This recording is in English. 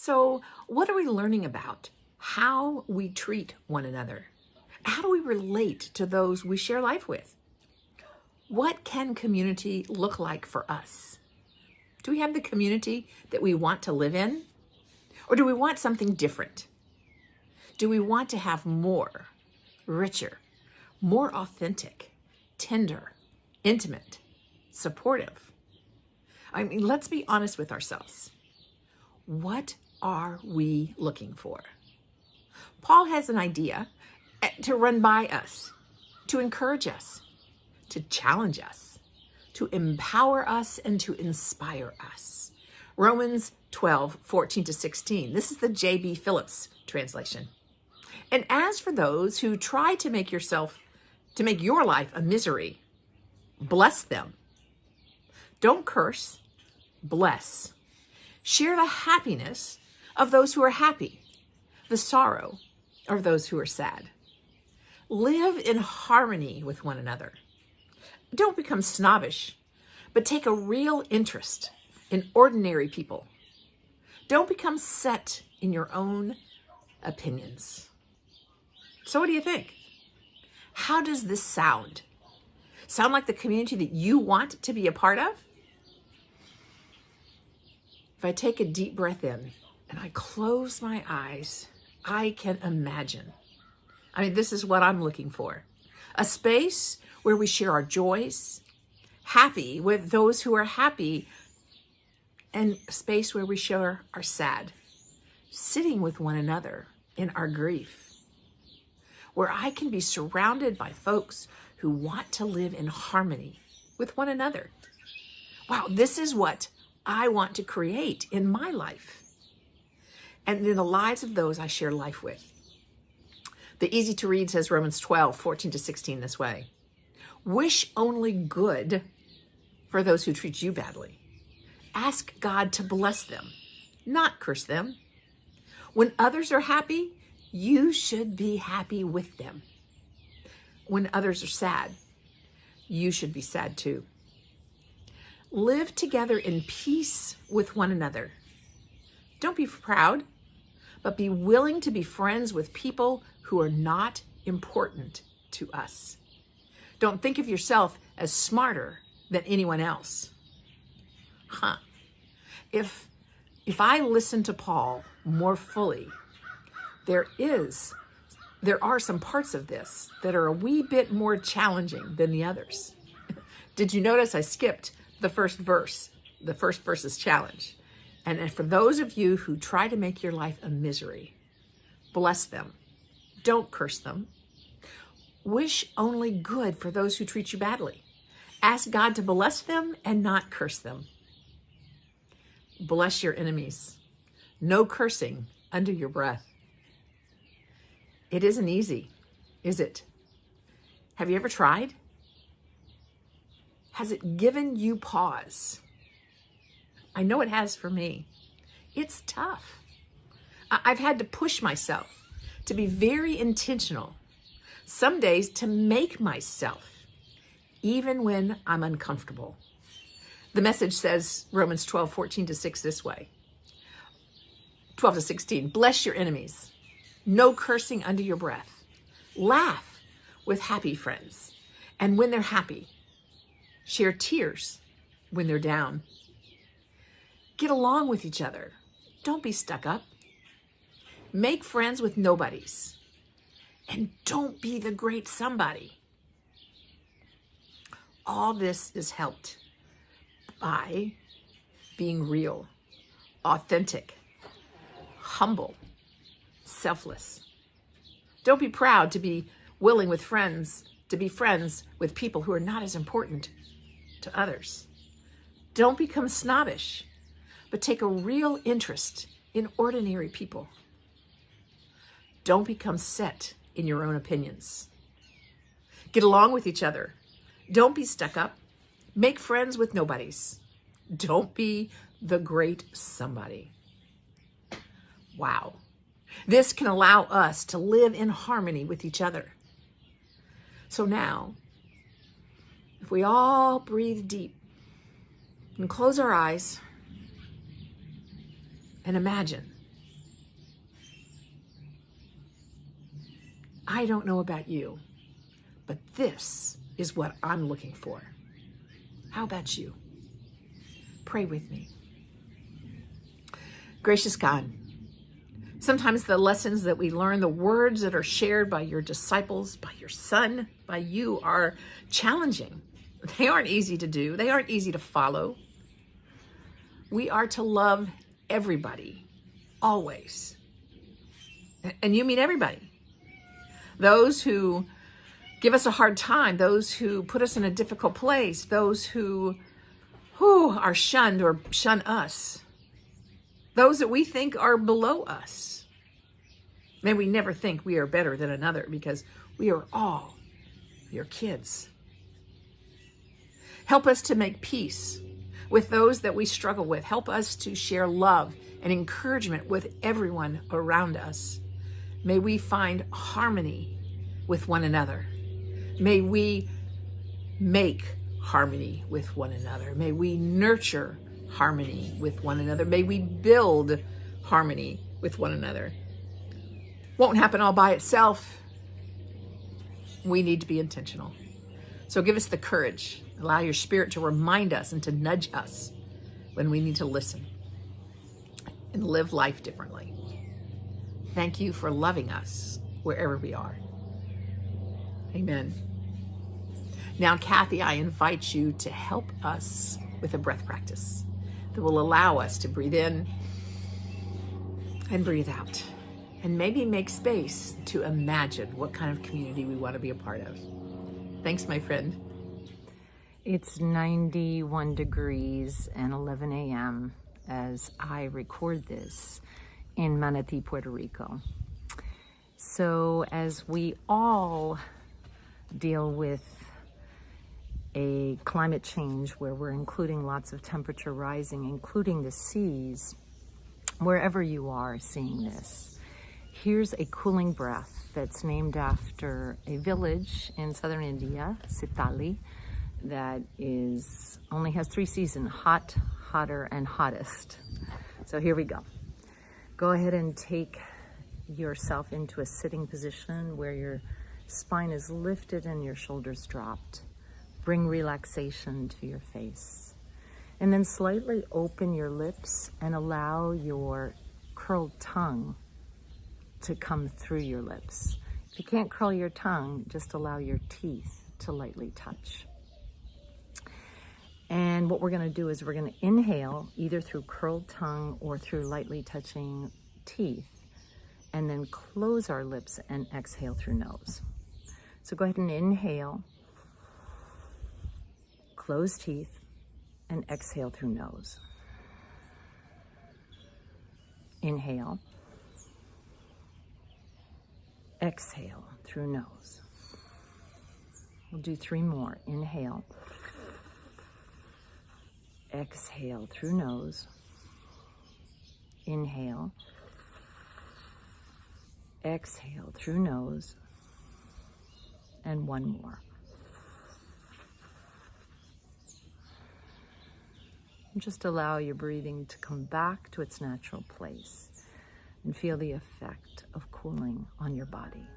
So, what are we learning about how we treat one another? How do we relate to those we share life with? What can community look like for us? Do we have the community that we want to live in? Or do we want something different? Do we want to have more, richer, more authentic, tender, intimate, supportive? I mean, let's be honest with ourselves. What are we looking for? Paul has an idea to run by us, to encourage us, to challenge us, to empower us, and to inspire us. Romans 12:14-16. This is the J.B. Phillips translation. And as for those who try to make your life a misery, bless them. Don't curse, bless. Share the happiness of those who are happy, the sorrow of those who are sad. Live in harmony with one another. Don't become snobbish, but take a real interest in ordinary people. Don't become set in your own opinions. So what do you think? How does this sound? Sound like the community that you want to be a part of? If I take a deep breath in and I close my eyes, I can imagine. This is what I'm looking for. A space where we share our joys, happy with those who are happy, and a space where we share our sad, sitting with one another in our grief, where I can be surrounded by folks who want to live in harmony with one another. Wow, this is what I want to create in my life and in the lives of those I share life with. The easy to read says Romans 12:14-16 this way. Wish only good for those who treat you badly. Ask God to bless them, not curse them. When others are happy, you should be happy with them. When others are sad, you should be sad too. Live together in peace with one another. Don't be proud, but be willing to be friends with people who are not important to us. Don't think of yourself as smarter than anyone else. If I listen to Paul more fully, there are some parts of this that are a wee bit more challenging than the others. Did you notice I skipped the first verse? The first verse is challenge. And for those of you who try to make your life a misery, bless them. Don't curse them. Wish only good for those who treat you badly. Ask God to bless them and not curse them. Bless your enemies. No cursing under your breath. It isn't easy, is it? Have you ever tried? Has it given you pause? I know it has for me. It's tough. I've had to push myself to be very intentional, some days to make myself, even when I'm uncomfortable. The Message says, Romans 12:14-16 this way. 12-16, bless your enemies. No cursing under your breath. Laugh with happy friends. And when they're happy, share tears when they're down. Get along with each other. Don't be stuck up. Make friends with nobodies. And don't be the great somebody. All this is helped by being real, authentic, humble, selfless. Don't be proud to be willing to be friends with people who are not as important to others. Don't become snobbish, but take a real interest in ordinary people. Don't become set in your own opinions. Get along with each other. Don't be stuck up. Make friends with nobodies. Don't be the great somebody. Wow. This can allow us to live in harmony with each other. So now, if we all breathe deep and close our eyes and imagine I don't know about you, but this is what I'm looking for. How about you? Pray with me. Gracious God, sometimes the lessons that we learn, the words that are shared by your disciples, by your Son, by you are challenging. They aren't easy to do. They aren't easy to follow. We are to love everybody, always. And you mean everybody. Those who give us a hard time, those who put us in a difficult place, those who are shunned or shun us, those that we think are below us. May we never think we are better than another, because we are all your kids. Help us to make peace with those that we struggle with. Help us to share love and encouragement with everyone around us. May we find harmony with one another. May we make harmony with one another. May we nurture harmony with one another. May we build harmony with one another. Won't happen all by itself. We need to be intentional. So give us the courage. Allow your Spirit to remind us and to nudge us when we need to listen and live life differently. Thank you for loving us wherever we are. Amen. Now, Kathy, I invite you to help us with a breath practice that will allow us to breathe in and breathe out, and maybe make space to imagine what kind of community we want to be a part of. Thanks, my friend. It's 91 degrees and 11 a.m. as I record this in Manatí, Puerto Rico. So as we all deal with a climate change where we're including lots of temperature rising, including the seas, wherever you are seeing this, here's a cooling breath that's named after a village in southern India, Sitali, that only has 3 seasons: hot, hotter, and hottest. So here we go. Go ahead and take yourself into a sitting position where your spine is lifted and your shoulders dropped. Bring relaxation to your face. And then slightly open your lips and allow your curled tongue to come through your lips. If you can't curl your tongue, just allow your teeth to lightly touch. And what we're going to do is we're going to inhale either through curled tongue or through lightly touching teeth, and then close our lips and exhale through nose. So go ahead and inhale, close teeth, and exhale through nose. Inhale, exhale through nose. We'll do 3 more. Inhale, exhale through nose. Inhale, exhale through nose. And 1 more. And just allow your breathing to come back to its natural place and feel the effect of cooling on your body.